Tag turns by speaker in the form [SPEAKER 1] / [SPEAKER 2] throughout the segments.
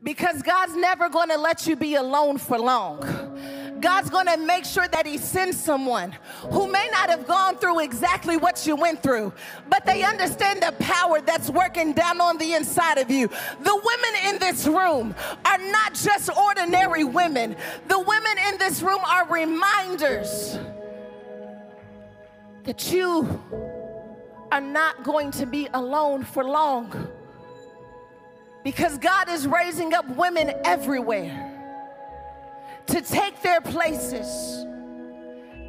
[SPEAKER 1] Because God's never going to let you be alone for long. God's going to make sure that he sends someone who may not have gone through exactly what you went through, but they understand the power that's working down on the inside of you. The women in this room are not just ordinary women. The women in this room are reminders that you are not going to be alone for long. Because God is raising up women everywhere to take their places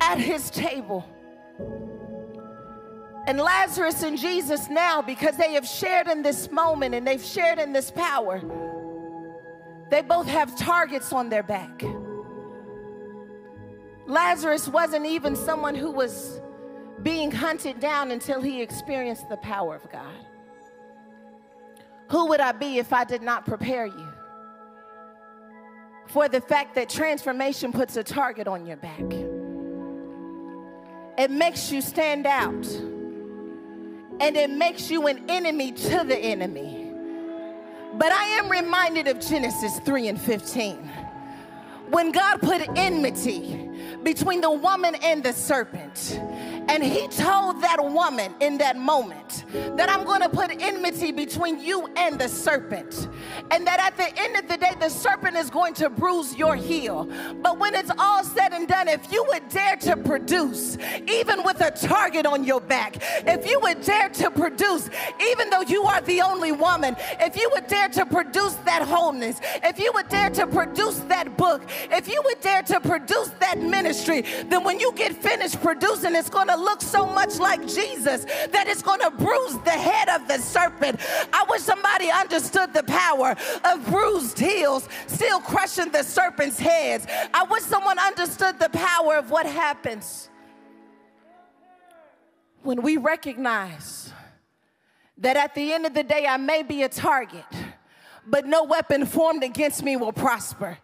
[SPEAKER 1] at his table. And Lazarus and Jesus now, because they have shared in this moment and they've shared in this power, they both have targets on their back. Lazarus wasn't even someone who was being hunted down until he experienced the power of God. Who would I be if I did not prepare you for the fact that transformation puts a target on your back? It makes you stand out, and it makes you an enemy to the enemy. But I am reminded of Genesis 3:15, when God put enmity between the woman and the serpent. And he told that woman in that moment that I'm going to put enmity between you and the serpent. And that at the end of the day, the serpent is going to bruise your heel. But when it's all said and done, if you would dare to produce, even with a target on your back, if you would dare to produce, even though you are the only woman, if you would dare to produce that wholeness, if you would dare to produce that book, if you would dare to produce that ministry, then when you get finished producing, it's going to look so much like Jesus that it's going to bruise the head of the serpent. I wish somebody understood the power of bruised heels still crushing the serpent's heads. I wish someone understood the power of what happens when we recognize that at the end of the day, I may be a target, but no weapon formed against me will prosper.